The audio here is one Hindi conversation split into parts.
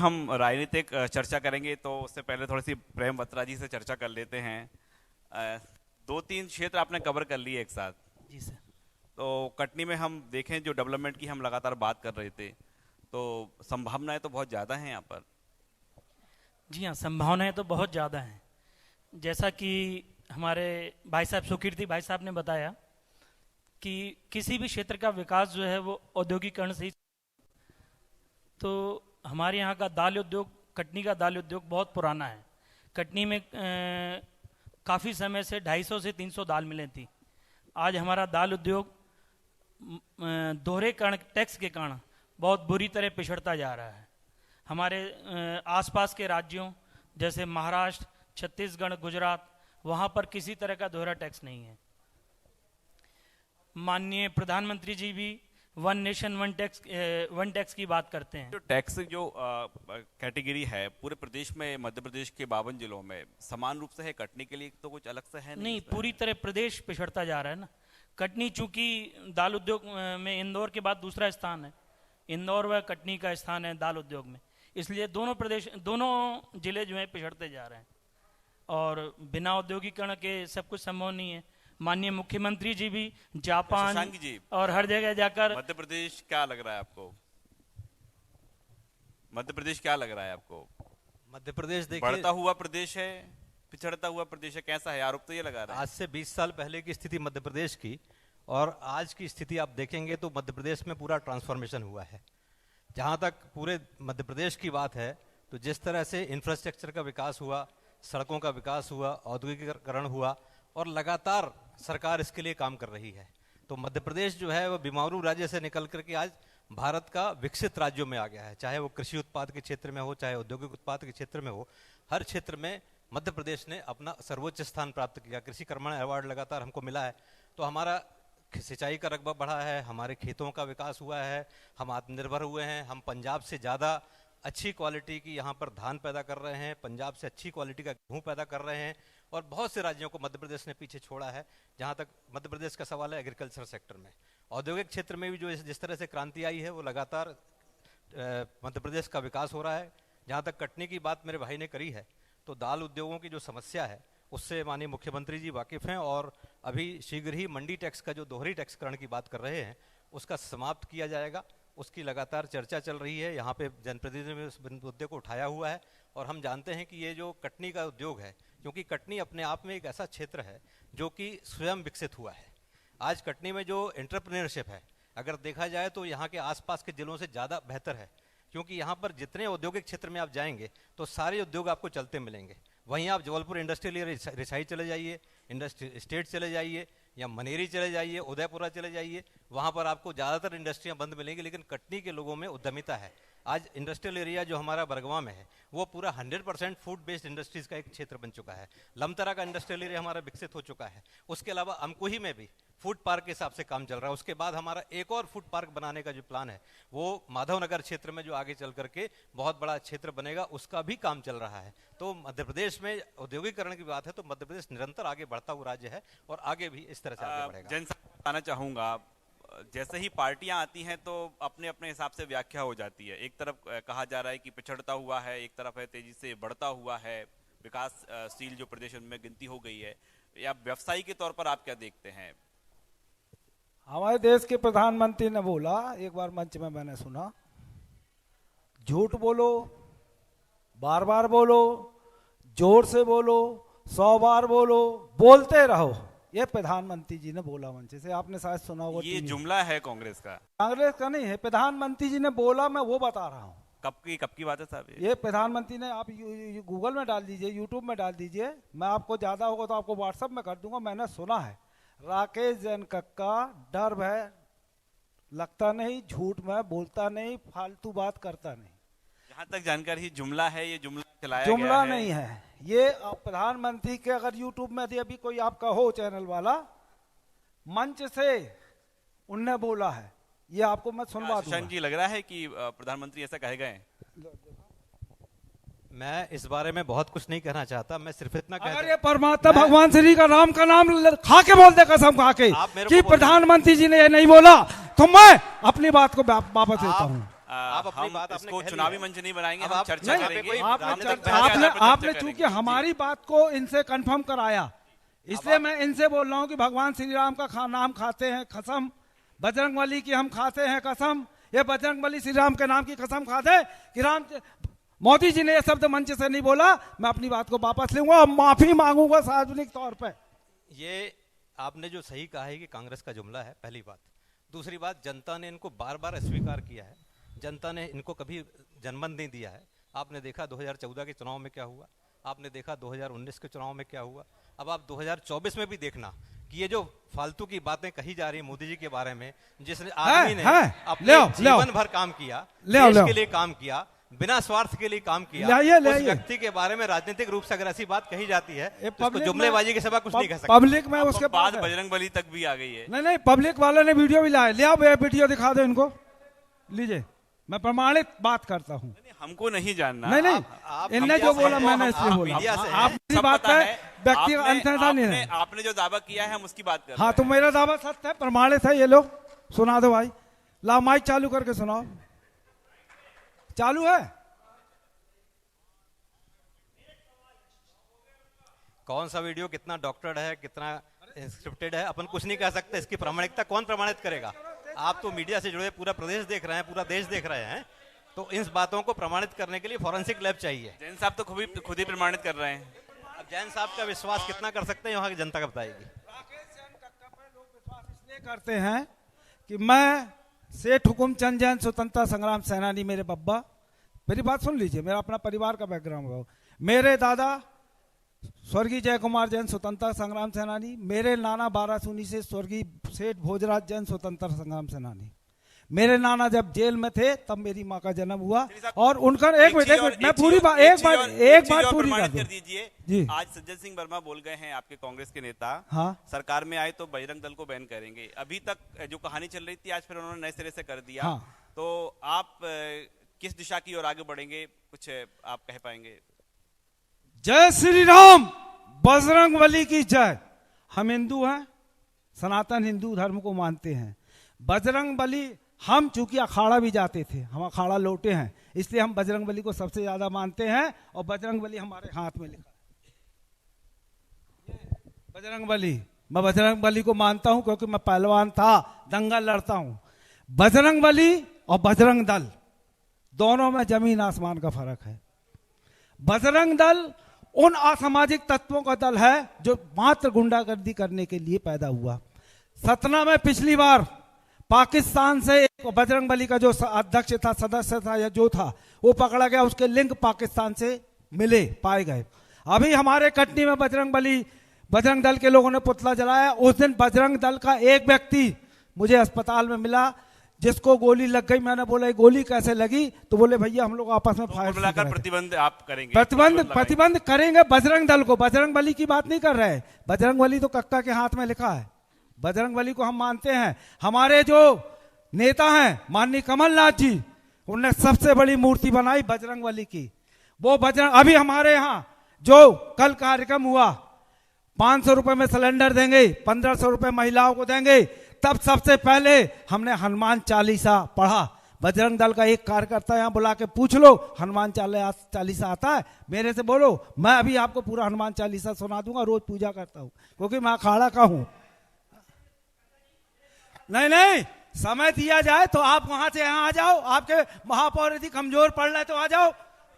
हम राजनीतिक चर्चा करेंगे, तो उससे पहले थोड़ी सी प्रेम बत्रा जी से चर्चा कर लेते हैं। 2-3 क्षेत्र आपने कवर कर लिए एक साथ। जी सर। तो कटनी में हम देखें, जो डेवलपमेंट की हम लगातार बात कर रहे थे, तो संभावनाएं तो बहुत ज़्यादा हैं यहाँ पर। जी हाँ, संभावनाएं तो बहुत ज़्यादा हैं। जैसा कि हमारे भाई साहब सुकीर्ति भाई साहब ने बताया कि किसी भी क्षेत्र का विकास जो है वो औद्योगिकरण से ही। तो हमारे यहाँ का दाल उद्योग, कटनी का दाल उद्योग बहुत पुराना है। कटनी में काफ़ी समय से 250 से 300 दाल मिलें थी। आज हमारा दाल उद्योग दोहरेकरण टैक्स के कारण बहुत बुरी तरह पिछड़ता जा रहा है। हमारे आसपास के राज्यों जैसे महाराष्ट्र, छत्तीसगढ़, गुजरात, वहाँ पर किसी तरह का दोहरा टैक्स नहीं है। माननीय प्रधानमंत्री जी भी वन नेशन वन टैक्स की बात करते हैं। जो टैक्स जो कैटेगरी है पूरे प्रदेश में, मध्य प्रदेश के 52 जिलों में समान रूप से है, कटनी के लिए तो कुछ अलग से है नहीं, पूरी तरह प्रदेश पिछड़ता जा रहा है ना। कटनी चूंकि दाल उद्योग में इंदौर के बाद दूसरा स्थान है, इंदौर व कटनी का स्थान है दाल उद्योग में, इसलिए दोनों जिले जो हैं पिछड़ते जा रहे हैं। और बिना औद्योगिकरण के सब कुछ संभव नहीं है। माननीय मुख्यमंत्री जी भी जापान जी, और हर जगह जाकर। मध्य प्रदेश क्या लग रहा है आपको? मध्य प्रदेश क्या लग रहा है आपको? मध्य प्रदेश देखिए, बढ़ता हुआ प्रदेश है, पिछड़ता हुआ प्रदेश है, कैसा है? आरोप तो ये लगा रहा है। आज से 20 साल पहले की स्थिति मध्य प्रदेश की और आज की स्थिति आप देखेंगे तो मध्य प्रदेश में पूरा ट्रांसफॉर्मेशन हुआ है। जहां तक पूरे मध्य प्रदेश की बात है, तो जिस तरह से इंफ्रास्ट्रक्चर का विकास हुआ, सड़कों का विकास हुआ, औद्योगिकरण हुआ और लगातार सरकार इसके लिए काम कर रही है, तो मध्य प्रदेश जो है वो बीमारू राज्य से निकल करके आज भारत का विकसित राज्यों में आ गया है। चाहे वो कृषि उत्पाद के क्षेत्र में हो, चाहे औद्योगिक उत्पाद के क्षेत्र में हो, हर क्षेत्र में मध्य प्रदेश ने अपना सर्वोच्च स्थान प्राप्त किया। कृषि कर्मण अवार्ड लगातार हमको मिला है। तो हमारा सिंचाई का रकबा बढ़ा है, हमारे खेतों का विकास हुआ है, हम आत्मनिर्भर हुए हैं, हम पंजाब से ज़्यादा अच्छी क्वालिटी की यहाँ पर धान पैदा कर रहे हैं, पंजाब से अच्छी क्वालिटी का गेहूँ पैदा कर रहे हैं और बहुत से राज्यों को मध्य प्रदेश ने पीछे छोड़ा है। जहाँ तक मध्य प्रदेश का सवाल है एग्रीकल्चर सेक्टर में, औद्योगिक क्षेत्र में भी जो जिस तरह से क्रांति आई है वो लगातार मध्य प्रदेश का विकास हो रहा है। जहाँ तक कटनी की बात मेरे भाई ने करी है, तो दाल उद्योगों की जो समस्या है उससे माननीय मुख्यमंत्री जी वाकिफ़ हैं और अभी शीघ्र ही मंडी टैक्स का जो दोहरी टैक्सकरण की बात कर रहे हैं उसका समाप्त किया जाएगा। उसकी लगातार चर्चा चल रही है। यहाँ पे जनप्रतिनिधियों ने उस मुद्दे को उठाया हुआ है और हम जानते हैं कि ये जो कटनी का उद्योग है, क्योंकि कटनी अपने आप में एक ऐसा क्षेत्र है जो कि स्वयं विकसित हुआ है। आज कटनी में जो एंटरप्रेन्योरशिप है, अगर देखा जाए तो यहाँ के आसपास के जिलों से ज़्यादा बेहतर है, क्योंकि यहाँ पर जितने औद्योगिक क्षेत्र में आप जाएंगे तो सारे उद्योग आपको चलते मिलेंगे। वहीं आप जबलपुर इंडस्ट्रियल रिसाई चले जाइए, इंडस्ट्री स्टेट चले जाइए या मनेरी चले जाइए, उदयपुरा चले जाइए, वहाँ पर आपको ज़्यादातर इंडस्ट्रियाँ बंद मिलेंगी, लेकिन कटनी के लोगों में उद्यमिता है। आज इंडस्ट्रियल एरिया जो हमारा बरगवा में है वो पूरा 100% फूड बेस्ड इंडस्ट्रीज़ का एक क्षेत्र बन चुका है। लमतरा का इंडस्ट्रियल एरिया हमारा विकसित हो चुका है। उसके अलावा अमकोही में भी फूड पार्क के हिसाब से काम चल रहा है। उसके बाद हमारा एक और फूड पार्क बनाने का जो प्लान है वो माधवनगर क्षेत्र में जो आगे चल करके बहुत बड़ा क्षेत्र बनेगा, उसका भी काम चल रहा है। तो मध्य प्रदेश में औद्योगिकरण की बात है तो मध्य प्रदेश निरंतर आगे बढ़ता हुआ राज्य है और आगे भी इस तरह से आगे बढ़ेगा। जनसभा बताना चाहूँगा, जैसे ही पार्टियां आती हैं तो अपने अपने हिसाब से व्याख्या हो जाती है। एक तरफ कहा जा रहा है कि पिछड़ता हुआ है, एक तरफ है तेजी से बढ़ता हुआ है, विकासशील जो प्रदेश उनमें गिनती हो गई है। या व्यवसायी के तौर पर आप क्या देखते हैं? हमारे देश के प्रधानमंत्री ने बोला, एक बार मंच में मैंने सुना, झूठ बोलो, बार बार बोलो, जोर से बोलो, 100 बार बोलो, बोलते रहो। ये प्रधानमंत्री जी ने बोला मंच से, आपने शायद सुना होगा। ये जुमला है कांग्रेस का? कांग्रेस का नहीं है, प्रधानमंत्री जी ने बोला, मैं वो बता रहा हूँ। कब की बात है साहब? ये प्रधानमंत्री ने, आप गूगल में डाल दीजिए, यूट्यूब में डाल दीजिए, मैं आपको ज्यादा होगा तो आपको व्हाट्सएप में कर दूंगा। मैंने सुना है, राकेश जैन कक्का डर भय लगता नहीं, झूठ में बोलता नहीं, फालतू बात करता नहीं। जहां तक जानकारी जुमला है, ये जुमला चलाया जुमला गया है। नहीं है ये। प्रधानमंत्री के अगर यूट्यूब में यदि अभी कोई आपका हो चैनल वाला, मंच से उनने बोला है, ये आपको मैं सुनवा दूंगा। शशांक जी, लग रहा है कि प्रधानमंत्री ऐसा कहे गए? मैं इस बारे में बहुत कुछ नहीं कहना चाहता, मैं सिर्फ इतना अगर ये परमात्मा भगवान श्री का राम का नाम खा के बोल दे, कसम खा के कि प्रधानमंत्री जी ने ये नहीं बोला, तो मैं अपनी बात को वापस लेता हूँ। आप अपनी हम बात आपने इसको कह ली चुनावी है। मंच नहीं बनाएंगे, अब हम आप चर्चा यहाँ पे करेंगे, कोई आपने राजनीतिक चर्चा- बहस आपने पर चर्चा आपने करेंगे। चूंकि हमारी बात को इनसे कंफर्म कराया, इसलिए मैं इनसे बोल रहा हूं कि भगवान श्री राम का नाम खाते हैं कसम, बजरंगबली की हम खाते हैं कसम, ये बजरंगबली श्री राम के नाम की कसम खाते कि राम मोदी जी ने ये शब्द मंच से नहीं बोला। मैं अपनी बात को वापस लूंगा और माफी मांगूंगा सार्वजनिक तौर पर। ये आपने जो सही कहा है कि कांग्रेस का जुमला है, पहली बात। दूसरी बात, जनता ने इनको बार बार अस्वीकार किया है, जनता ने इनको कभी जनमत नहीं दिया है। आपने देखा 2014 के चुनाव में क्या हुआ, आपने देखा 2019 के चुनाव में क्या हुआ, अब आप 2024 में भी देखना कि ये जो फालतू की बातें कही जा रही है मोदी जी के बारे में, जिसने आदमी ने अपने जीवन भर काम किया, देश के लिए काम किया, बिना स्वार्थ के लिए काम किया, उस व्यक्ति के बारे में राजनीतिक रूप से अगर ऐसी बात कही जाती है तो उसको जुमलेबाजी के सिवा कुछ नहीं कह सकते। पब्लिक में उसके बाद बजरंगबली तक भी आ गई है। नहीं, पब्लिक वाले ने वीडियो भी लाया, ले आओ वीडियो दिखा दो इनको, लीजिए, मैं प्रमाणित बात करता हूँ। हमको नहीं जानना, नहीं, इनने जो बोला मैंने इसलिए बोला। आपकी बात है, व्यक्ति अंतरता नहीं है। आपने जो दावा किया है हम उसकी बात कर रहे हैं। हाँ, तो मेरा दावा सत्य है, प्रमाणित है, ये लोग सुना दो भाई, ला माइक चालू करके सुनाओ। चालू है? कौन सा वीडियो कितना डॉक्टर्ड है, कितना स्क्रिप्टेड है, अपन कुछ नहीं कह सकते। इसकी प्रामाणिकता कौन प्रमाणित करेगा? आप तो मीडिया से जुड़े पूरा प्रदेश देख रहे हैं, पूरा देश देख रहे हैं, तो इन बातों को प्रमाणित करने के लिए फॉरेंसिक लैब चाहिए। जैन साहब तो खुद ही प्रमाणित कर रहे हैं। अब जैन साहब का विश्वास कितना कर सकते हैं, वहां की जनता का बताएगी। लोग विश्वास इसलिए करते हैं कि मैं सेठ हुकुमचंद जैन स्वतंत्रता संग्राम सेनानी, मेरे बब्बा, मेरी बात सुन लीजिए, मेरा अपना परिवार का बैकग्राउंड हो। मेरे दादा स्वर्गीय जय कुमार जैन स्वतंत्रता संग्राम सेनानी, मेरे नाना बारासूनी से स्वर्गीय सेठ भोजराज जैन स्वतंत्रता संग्राम सेनानी। मेरे नाना जब जेल में थे तब मेरी माँ का जन्म हुआ, और उनका एक मिनट मैं पूरी बात एक बात पूरी कर दीजिए जी। आज सज्जन सिंह वर्मा बोल गए हैं, आपके कांग्रेस के नेता, हाँ, सरकार में आए तो बजरंग दल को बैन करेंगे। अभी तक जो कहानी चल रही थी आज फिर उन्होंने नए सिरे से कर दिया। हाँ। तो आप किस दिशा की ओर आगे बढ़ेंगे, कुछ आप कह पाएंगे? जय श्री राम, बजरंगबली की जय। हम हिंदू हैं, सनातन हिंदू धर्म को मानते हैं। बजरंगबली, हम चूंकि अखाड़ा भी जाते थे, हम अखाड़ा लौटे हैं, इसलिए हम बजरंगबली को सबसे ज्यादा मानते हैं, और बजरंगबली हमारे हाथ में लिखा है। बजरंगबली, मैं बजरंगबली को मानता हूं क्योंकि मैं पहलवान था, दंगल लड़ता हूं। बजरंगबली और बजरंग दल दोनों में जमीन आसमान का फर्क है। बजरंग दल उन असामाजिक तत्वों का दल है जो मात्र गुंडागर्दी करने के लिए पैदा हुआ। सतना में पिछली बार पाकिस्तान से एक बजरंगबली का जो अध्यक्ष था, सदस्य था या जो था, वो पकड़ा गया, उसके लिंक पाकिस्तान से मिले, पाए गए। अभी हमारे कटनी में बजरंग दल के लोगों ने पुतला जलाया। उस दिन बजरंग दल का एक व्यक्ति मुझे अस्पताल में मिला जिसको गोली लग गई। मैंने बोला गोली कैसे लगी, तो बोले भैया हम लोग आपस में फायर मिलाकर प्रतिबंध आप करेंगे? प्रतिबंध करेंगे बजरंग दल को, बजरंगबली की बात नहीं कर रहे। बजरंगबली तो कक्का के हाथ में लिखा है, बजरंगबली को हम मानते हैं। हमारे जो नेता हैं माननीय कमलनाथ जी, उन्होंने सबसे बड़ी मूर्ति बनाई बजरंगबली की। वो बजरंग, अभी हमारे यहाँ जो कल कार्यक्रम हुआ, 500 रुपए में सिलेंडर देंगे, 1500 रुपए महिलाओं को देंगे, तब सबसे पहले हमने हनुमान चालीसा पढ़ा। बजरंग दल का एक कार्यकर्ता यहाँ बुला के पूछ लो हनुमान चालीसा आता है, मेरे से बोलो, मैं अभी आपको पूरा हनुमान चालीसा सुना दूंगा। रोज पूजा करता हूँ क्योंकि मैं अखाड़ा का हूं। नहीं, समय दिया जाए तो आप वहां से यहाँ आ जाओ। आपके महापौर यदि कमजोर पड़ रहे तो आ जाओ,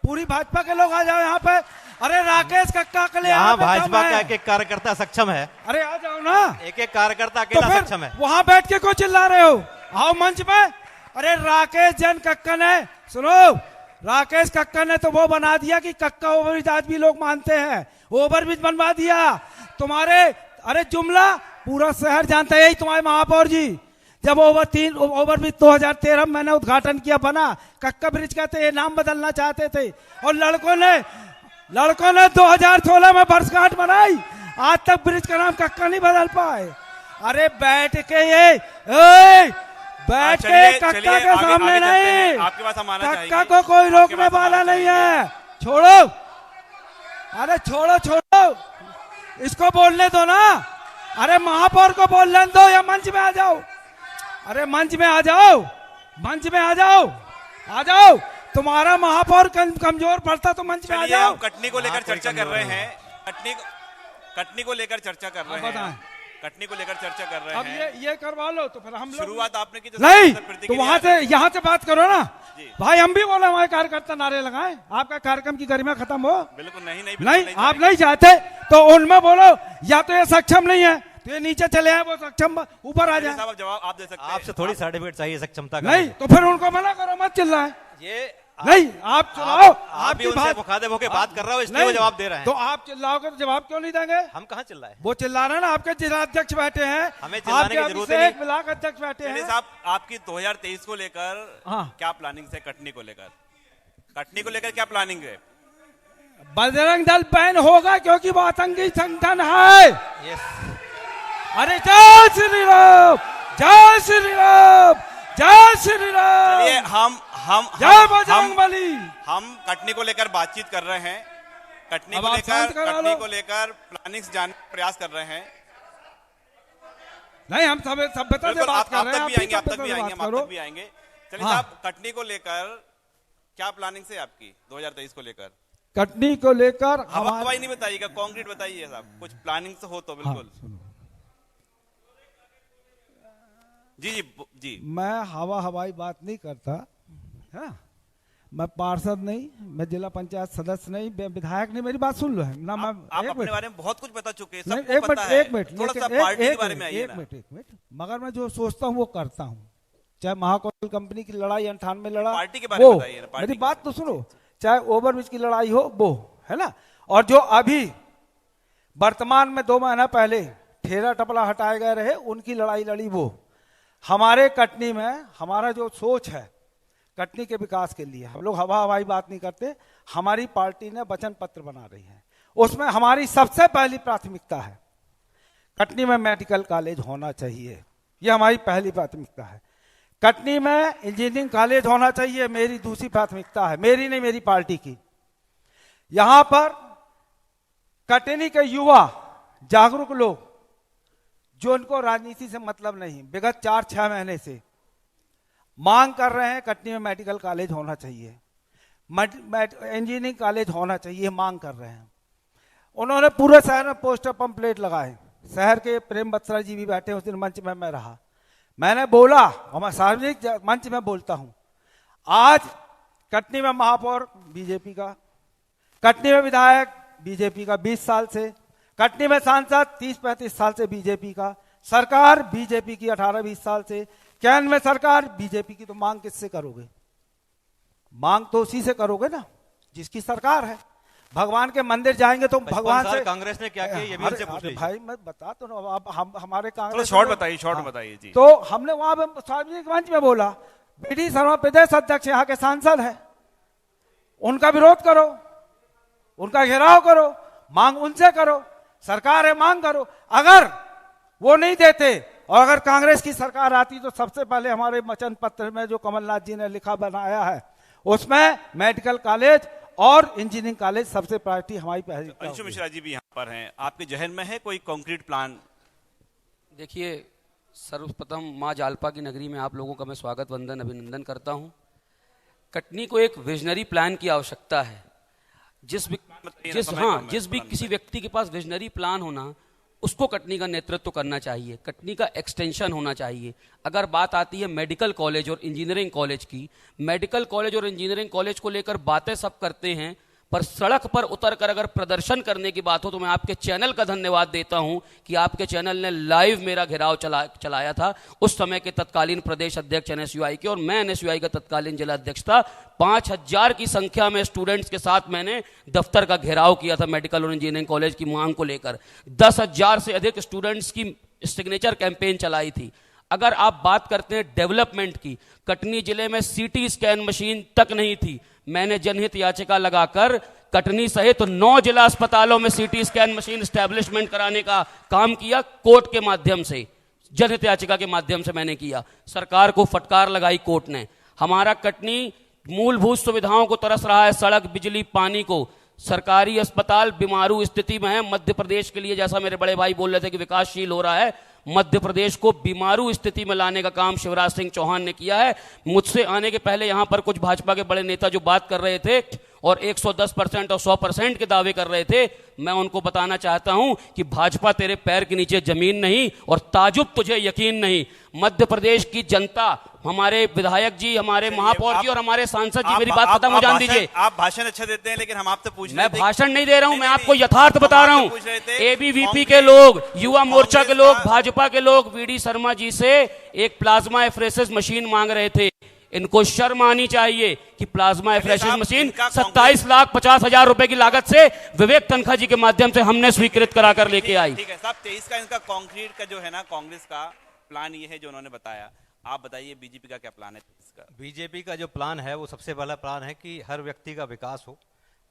पूरी भाजपा के लोग आ जाओ यहाँ पे। अरे राकेश कक्का के लिए यहाँ भाजपा का एक कार्यकर्ता सक्षम है। अरे आ जाओ ना, एक कार्यकर्ता अकेला सक्षम है। वहां बैठ के क्यों चिल्ला रहे हो? आओ मंच पे। अरे राकेश जैन कक्का ने, सुनो, राकेश कक्का ने तो वो बना दिया कि कक्का ओवरब्रिज आज भी लोग मानते हैं, ओवरब्रिज बनवा दिया तुम्हारे। अरे जुमला पूरा शहर जानता है, यही तुम्हारे महापौर जी। जब ओवरब्रिज 2013 में मैंने उद्घाटन किया, बना कक्का ब्रिज कहते, ये नाम बदलना चाहते थे, और लड़कों ने 2016 में वर्षगांठ मनाई, आज तक ब्रिज का नाम कक्का नहीं बदल पाए। अरे बैठ के बैठ के कक्का के सामने नहीं, कक्का को कोई रोकने वाला नहीं है। छोड़ो, अरे छोड़ो, इसको बोलने दो ना। अरे महापौर को बोलने दो, या मंच में आ जाओ। अरे मंच में आ जाओ, मंच में आ जाओ। आ जाओ, तुम्हारा महापौर कमजोर पड़ता तो मंच पे आ चलिए, जाओ। हम कटनी को लेकर चर्चा कर रहे हैं। कटनी को लेकर चर्चा कर रहे बताएं। हैं। कटनी को लेकर चर्चा कर रहे अब हैं। ये करवा लो तो फिर हम लोग शुरुआत आपने की तो नहीं, सबसे तो प्रतिक्रिया वहां से यहाँ से बात करो ना जी। भाई। हम भी बोले हमारे कार्यकर्ता नारे लगाएं, आपका कार्यक्रम की गरिमा खत्म हो। बिल्कुल नहीं, नहीं, आप नहीं चाहते तो उनमें बोलो, या तो ये सक्षम नहीं है तो ये नीचे चले आए, वो सक्षम ऊपर आ जाए। साहब जवाब आप दे सकते हैं। आपसे थोड़ी सर्टिफिकेट चाहिए सक्षमता का। नहीं तो फिर उनको मना करो, मत चिल्लाए। ये नहीं, आप चुनाव, आप भी उनसे मुखातिब होकर बात कर रहा हो, इसलिए वो नहीं, जवाब दे रहे हैं। तो आप चिल्लाओगे तो जवाब क्यों नहीं देंगे? हम कहाँ चिल्लाए? वो चिल्ला रहे हैं ना, आपके जिला अध्यक्ष बैठे हैं, हमें चिल्लाने आपके की जरूरत ही अभिषेक नहीं। ब्लॉक अध्यक्ष बैठे चलिए हैं। साहब, आपकी 2023 को लेकर हाँ। क्या प्लानिंग है? कटनी को लेकर, कटनी को लेकर क्या प्लानिंग है? बजरंग दल बैन होगा क्योंकि वो आतंकी संगठन है। यस। अरे जय श्री राम, जय श्री राम, जय श्री राम, चलिए, जय बजरंग बली। हम कटनी को लेकर बातचीत कर रहे हैं। कटनी अब को आप लेकर शांत करा कटनी लो। को लेकर प्लानिंग्स जानने का प्रयास कर रहे हैं। नहीं, हम सभ्यता से बिल्कुल, बात आप कर रहे तक हैं, भी आएंगे, आप तक सभ्यता भी से आएंगे, बात हम आप करो। तक भी आएंगे। चलिए हाँ। साहब, कटनी को लेकर क्या प्लानिंग है आपकी 2023 को लेकर? कटनी को लेकर हवाई नहीं बताइएगा, कॉन्क्रीट बताइए साहब, कुछ प्लानिंग से हो तो हाँ, बिल्कुल। सुनो। जी जी जी। मैं हवाई बात नहीं करता है ना। मैं पार्षद नहीं, मैं जिला पंचायत सदस्य नहीं, मैं विधायक नहीं। मेरी बात सुन लो है ना। मैं आप एक अपने मिनट, बारे में बहुत कुछ बता चुके हैं, नहीं, सबको एक पता मिनट, है। एक मिनट, थोड़ा सा लेकिन पार्टी के एक बारे में आइए एक ना। मिनट, एक मिनट। मगर मैं जो सोचता हूँ वो करता हूँ। चाहे महाकोल कंपनी की लड़ाई 98 में लड़ा, पार्टी के बारे में वो, बताइए ना, पार्टी मेरी के बात तो सुनो। चाहे ओवरब्रिज की लड़ाई हो, वो है ना। और जो अभी वर्तमान में 2 महीना पहले ठेला टपला हटाए गए रहे, उनकी लड़ाई लड़ी वो। हमारे कटनी में हमारा जो सोच है कटनी के विकास के लिए, हम लोग हवाई बात नहीं करते। हमारी पार्टी ने वचन पत्र बना रही है, उसमें हमारी सबसे पहली प्राथमिकता है कटनी में मेडिकल कॉलेज होना चाहिए। ये हमारी पहली प्राथमिकता है। कटनी में इंजीनियरिंग कॉलेज होना चाहिए, मेरी दूसरी प्राथमिकता है। मेरी नहीं, मेरी पार्टी की। यहां पर कटनी के युवा जागरूक लोग, जो उनको राजनीति से मतलब नहीं, विगत 4-6 महीने से मांग कर रहे हैं कटनी में मेडिकल कॉलेज होना चाहिए, इंजीनियरिंग कॉलेज होना चाहिए, मांग कर रहे हैं। उन्होंने पूरे शहर में पोस्टर पंपलेट लगाए। शहर के प्रेम बत्सरा जी भी बैठे, उस दिन मंच में मैं रहा। मैंने बोला, और मैं सार्वजनिक मंच में बोलता हूं, आज कटनी में महापौर बीजेपी का, कटनी में विधायक बीजेपी का 20 साल से, कटनी में सांसद 30-35 साल से बीजेपी का, सरकार बीजेपी की 18-20 साल से, कैन में सरकार बीजेपी की। तो मांग किससे करोगे? मांग तो उसी से करोगे ना जिसकी सरकार है। भगवान के मंदिर जाएंगे तो भगवान से। कांग्रेस ने क्या किया ये भी उनसे पूछ लीजिए। भाई मैं बता तो ना, आप हमारे थोड़ा कांग्रेस शॉर्ट में- बताइए, शॉर्ट हाँ। बताइए जी। तो हमने वहां पे सार्वजनिक मंच में बोला, बीडी शर्मा प्रदेश अध्यक्ष यहाँ के सांसद है, उनका विरोध करो, उनका घेराव करो, मांग उनसे करो। सरकार है, मांग करो। अगर वो नहीं देते और अगर कांग्रेस की सरकार आती तो सबसे पहले हमारे वचन पत्र में जो कमलनाथ जी ने लिखा बनाया है, उसमें मेडिकल कॉलेज और इंजीनियरिंग कॉलेज सबसे प्रायोरिटी हमारी पहली। अंशु मिश्रा जी भी यहाँ पर हैं, आपके जहन में है कोई कॉन्क्रीट प्लान? देखिए, सर्वप्रथम माँ जालपा की नगरी में आप लोगों का मैं स्वागत वंदन अभिनंदन करता हूँ। कटनी को एक विजनरी प्लान की आवश्यकता है। जिस भी किसी व्यक्ति के पास विजनरी प्लान होना, उसको कटनी का नेतृत्व करना चाहिए, कटनी का एक्सटेंशन होना चाहिए। अगर बात आती है मेडिकल कॉलेज और इंजीनियरिंग कॉलेज की, मेडिकल कॉलेज और इंजीनियरिंग कॉलेज को लेकर बातें सब करते हैं, पर सड़क पर उतरकर अगर प्रदर्शन करने की बात हो तो मैं आपके चैनल का धन्यवाद देता हूं कि आपके चैनल ने लाइव मेरा घेराव चलाया था। उस समय के तत्कालीन प्रदेश अध्यक्ष एनएसयूआई के और मैं एनएसयूआई का तत्कालीन जिला अध्यक्ष था। 5000 की संख्या में स्टूडेंट्स के साथ मैंने दफ्तर का घेराव किया था मेडिकल और इंजीनियरिंग कॉलेज की मांग को लेकर। 10,000 से अधिक स्टूडेंट्स की सिग्नेचर कैंपेन चलाई थी। अगर आप बात करते हैं डेवलपमेंट की, कटनी जिले में सीटी स्कैन मशीन तक नहीं थी। मैंने जनहित याचिका लगाकर कटनी सहित 9 जिला अस्पतालों में सीटी स्कैन मशीन स्टैब्लिशमेंट कराने का काम किया। कोर्ट के माध्यम से, जनहित याचिका के माध्यम से मैंने किया। सरकार को फटकार लगाई कोर्ट ने। हमारा कटनी मूलभूत सुविधाओं को तरस रहा है, सड़क, बिजली, पानी को। सरकारी अस्पताल बीमारू स्थिति में है। मध्य प्रदेश के लिए, जैसा मेरे बड़े भाई बोल रहे थे कि विकासशील हो रहा है, मध्य प्रदेश को बीमारू स्थिति में लाने का काम शिवराज सिंह चौहान ने किया है। मुझसे आने के पहले यहां पर कुछ भाजपा के बड़े नेता जो बात कर रहे थे और 110% और 100% के दावे कर रहे थे, मैं उनको बताना चाहता हूं कि भाजपा तेरे पैर के नीचे जमीन नहीं और ताजुब तुझे यकीन नहीं। मध्य प्रदेश की जनता, हमारे विधायक जी, हमारे महापौर जी और हमारे सांसद जी, मेरी बात खत्म हो जाने दीजिए। आप भाषण अच्छा देते हैं, लेकिन हम आपसे पूछ रहे थे। मैं भाषण नहीं दे रहा हूं, मैं आपको यथार्थ बता रहा हूं। पूछ रहे थे, एबीवीपी के लोग, युवा मोर्चा के लोग, भाजपा के लोग वीडी शर्मा जी से एक प्लाज्मा एफरेसिस मशीन मांग रहे थे। इनको शर्म आनी चाहिए कि प्लाज्मा एफरेसिस मशीन 27,50,000 रुपए की लागत से विवेक तनखा जी के माध्यम से हमने स्वीकृत कराकर लेके आई। ठीक है साहब, 23 का इनका कंक्रीट का जो है ना, कांग्रेस का प्लान ये है जो उन्होंने बताया। आप बताइए बीजेपी का क्या प्लान है इसका? बीजेपी का जो प्लान है वो सबसे पहला प्लान है कि हर व्यक्ति का विकास हो,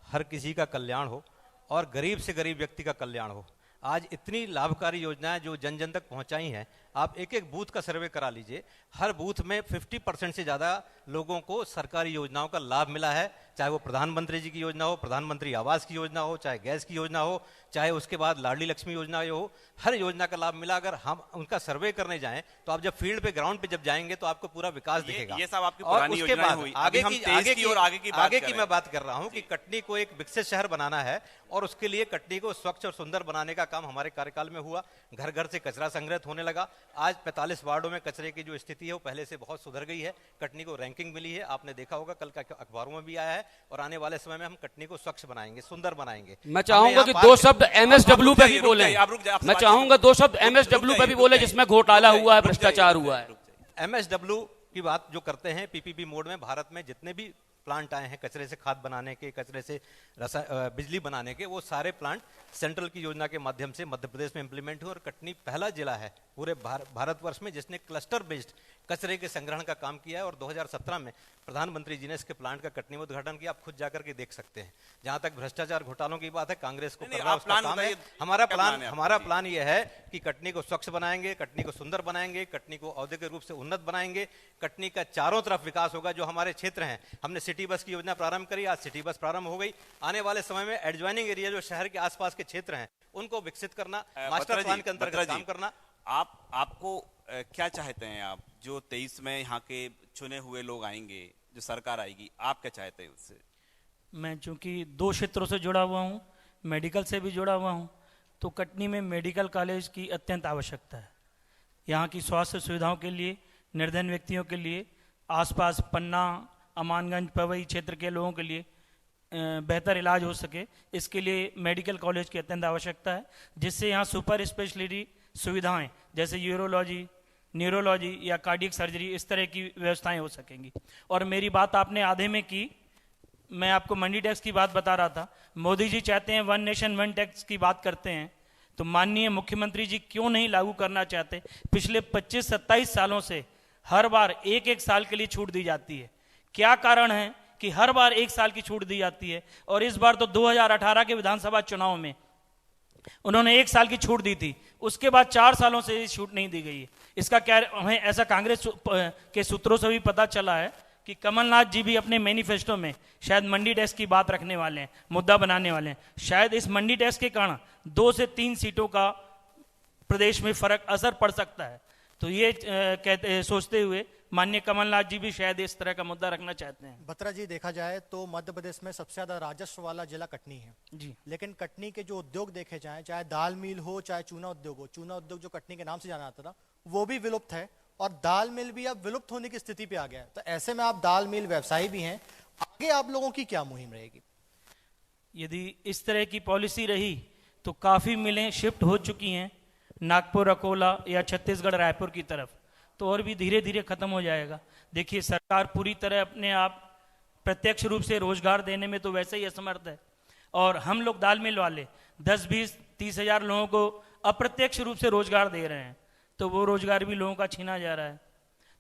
हर किसी का कल्याण हो और गरीब से गरीब व्यक्ति का कल्याण हो। आज इतनी लाभकारी योजनाएं जो जन जन तक पहुंचाई हैं, आप एक एक बूथ का सर्वे करा लीजिए, हर बूथ में 50% से ज़्यादा लोगों को सरकारी योजनाओं का लाभ मिला है। चाहे वो प्रधानमंत्री जी की योजना हो, प्रधानमंत्री आवास की योजना हो, चाहे गैस की योजना हो, चाहे उसके बाद लाडली लक्ष्मी योजना हो, हर योजना का लाभ मिला। अगर हम उनका सर्वे करने जाएं तो आप जब फील्ड पे ग्राउंड पे जब जाएंगे तो आपको पूरा विकास दिखेगा। ये सब आपकी और पुरानी उसके योजनाएं बाद हुई। आगे अभी हम की आगे की मैं बात कर रहा हूं कि कटनी को एक विकसित शहर बनाना है और उसके लिए कटनी को स्वच्छ और सुंदर बनाने का काम हमारे कार्यकाल में हुआ। घर घर से कचरा संग्रहित होने लगा। आज 45 वार्डों में कचरे की जो स्थिति है वो पहले से बहुत सुधर गई है। कटनी को रैंकिंग मिली है, आपने देखा होगा, कल का अखबारों में भी आया है। और आने वाले समय में हम कटनी को स्वच्छ बनाएंगे, सुंदर बनाएंगे। मैं चाहूंगा कि दो शब्द एमएसडब्ल्यू पे भी बोले। मैं चाहूंगा 2 शब्द एमएसडब्ल्यू पे भी बोले, जिसमें घोटाला हुआ है, भ्रष्टाचार हुआ है। एमएसडब्ल्यू की बात जो करते हैं, पीपीपी मोड में भारत में जितने भी प्लांट आए हैं कचरे से खाद बनाने के, कचरे से बिजली बनाने के, वो सारे प्लांट सेंट्रल की योजना के माध्यम से मध्य प्रदेश में इंप्लीमेंट हुए। और कटनी पहला जिला है पूरे भारतवर्ष में जिसने क्लस्टर बेस्ड कचरे के संग्रहण का काम किया है। और 2017 में प्रधानमंत्री जी ने इसके प्लांट का कटनी में उद्घाटन किया। आप खुद जाकर के देख सकते हैं। जहां तक भ्रष्टाचार घोटालों की बात है, कांग्रेस को करना उसका काम है। हमारा प्लान ये है कि कटनी को स्वच्छ बनाएंगे, कटनी को सुंदर बनाएंगे, कटनी को औद्योगिक रूप से उन्नत बनाएंगे। कटनी का चारों तरफ विकास होगा। जो हमारे क्षेत्र हैं, हमने सिटी बस की योजना प्रारंभ करी, आज सिटी बस प्रारंभ हो गई। आने वाले समय में एडजॉइनिंग एरिया जो शहर के आसपास के क्षेत्र हैं उनको विकसित करना, मास्टर प्लान के अंतर्गत काम करना। आपको क्या चाहते हैं? आप जो 23 में यहाँ के चुने हुए लोग आएंगे, जो सरकार आएगी, आप क्या चाहते हैं उससे? मैं चूंकि 2 क्षेत्रों से जुड़ा हुआ हूँ, मेडिकल से भी जुड़ा हुआ हूँ, तो कटनी में मेडिकल कॉलेज की अत्यंत आवश्यकता है। यहाँ की स्वास्थ्य सुविधाओं के लिए, निर्धन व्यक्तियों के लिए, आसपास पन्ना, अमानगंज, पवई क्षेत्र के लोगों के लिए बेहतर इलाज हो सके, इसके लिए मेडिकल कॉलेज की अत्यंत आवश्यकता है, जिससे यहाँ सुपर स्पेशलिटी सुविधाएं जैसे यूरोलॉजी, न्यूरोलॉजी या कार्डियक सर्जरी, इस तरह की व्यवस्थाएं हो सकेंगी। और मेरी बात आपने आधे में की, मैं आपको मंडी टैक्स की बात बता रहा था। मोदी जी चाहते हैं 1 नेशन 1 टैक्स की बात करते हैं, तो माननीय मुख्यमंत्री जी क्यों नहीं लागू करना चाहते? पिछले 25-27 सालों से हर बार एक साल के लिए छूट दी जाती है। क्या कारण है कि हर बार 1 साल की छूट दी जाती है? और इस बार तो 2018 के विधानसभा चुनाव में उन्होंने 1 साल की छूट दी थी, उसके बाद 4 सालों से ये छूट नहीं दी गई है। इसका क्या, हमें ऐसा कांग्रेस के सूत्रों से भी पता चला है कि कमलनाथ जी भी अपने मैनिफेस्टो में शायद मंडी टैक्स की बात रखने वाले हैं, मुद्दा बनाने वाले हैं। शायद इस मंडी टैक्स के कारण 2 से 3 सीटों का प्रदेश में फर्क असर पड़ सकता है। तो ये सोचते हुए माननीय कमलनाथ जी भी शायद इस तरह का मुद्दा रखना चाहते हैं। बत्रा जी, देखा जाए तो मध्य प्रदेश में सबसे ज्यादा राजस्व वाला जिला कटनी है जी, लेकिन कटनी के जो उद्योग देखे जाएं, चाहे दाल मिल हो, चाहे चूना उद्योग हो, चूना उद्योग जो कटनी के नाम से जाना जाता था वो भी विलुप्त है और दाल मिल भी अब विलुप्त होने की स्थिति पे आ गया है। तो ऐसे में आप दाल मिल व्यवसायी भी हैं, आगे आप लोगों की क्या मुहिम रहेगी? यदि इस तरह की पॉलिसी रही तो काफी मिलें शिफ्ट हो चुकी हैं नागपुर, अकोला या छत्तीसगढ़, रायपुर की तरफ, तो और भी धीरे धीरे खत्म हो जाएगा। देखिए, सरकार पूरी तरह अपने आप प्रत्यक्ष रूप से रोजगार देने में तो वैसे ही असमर्थ है, और हम लोग दाल मिल वाले 10, 20, 30 हजार लोगों को अप्रत्यक्ष रूप से रोजगार दे रहे हैं, तो वो रोजगार भी लोगों का छीना जा रहा है।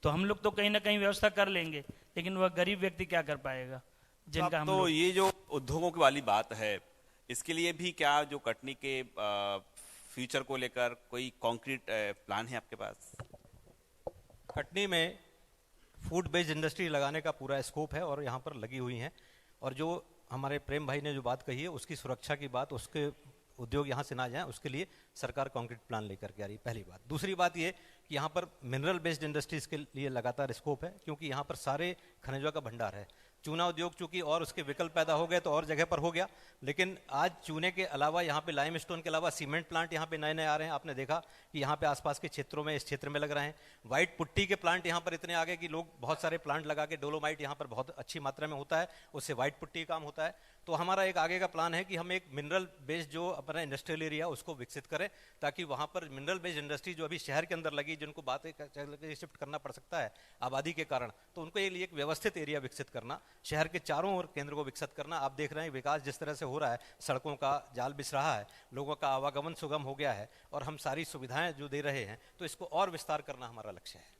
तो हम लोग तो कहीं ना कहीं व्यवस्था कर लेंगे, लेकिन वह गरीब व्यक्ति क्या कर पाएगा जिनका हम तो ये जो उद्योगों की वाली बात है, इसके लिए भी क्या जो कटनी के फ्यूचर को लेकर कोई कॉन्क्रीट प्लान है आपके पास? कटनी में फूड बेस्ड इंडस्ट्री लगाने का पूरा स्कोप है और यहाँ पर लगी हुई हैं। और जो हमारे प्रेम भाई ने जो बात कही है उसकी सुरक्षा की बात, उसके उद्योग यहाँ से ना जाएं, उसके लिए सरकार कॉन्क्रीट प्लान लेकर के आ रही है, पहली बात। दूसरी बात ये कि यहाँ पर मिनरल बेस्ड इंडस्ट्रीज के लिए लगातार स्कोप है, क्योंकि यहाँ पर सारे खनिजों का भंडार है। चूना उद्योग चूंकि और उसके विकल्प पैदा हो गए तो और जगह पर हो गया, लेकिन आज चूने के अलावा यहाँ पे लाइमस्टोन के अलावा सीमेंट प्लांट यहाँ पे नए नए आ रहे हैं। आपने देखा कि यहाँ पे आसपास के क्षेत्रों में, इस क्षेत्र में लग रहे हैं। व्हाइट पुट्टी के प्लांट यहाँ पर इतने आ गए कि लोग बहुत सारे प्लांट लगा के, डोलोमाइट यहाँ पर बहुत अच्छी मात्रा में होता है, उससे व्हाइट पुट्टी काम होता है। तो हमारा एक आगे का प्लान है कि हम एक मिनरल बेस्ड जो अपना इंडस्ट्रियल एरिया उसको विकसित करें, ताकि वहाँ पर मिनरल बेस्ड इंडस्ट्री जो अभी शहर के अंदर लगी, जिनको बातें शिफ्ट करना पड़ सकता है आबादी के कारण, तो उनको लिए एक व्यवस्थित एरिया विकसित करना, शहर के चारों ओर केंद्र को विकसित करना। आप देख रहे हैं विकास जिस तरह से हो रहा है, सड़कों का जाल बिछ रहा है, लोगों का आवागमन सुगम हो गया है, और हम सारी सुविधाएं जो दे रहे हैं, तो इसको और विस्तार करना हमारा लक्ष्य है।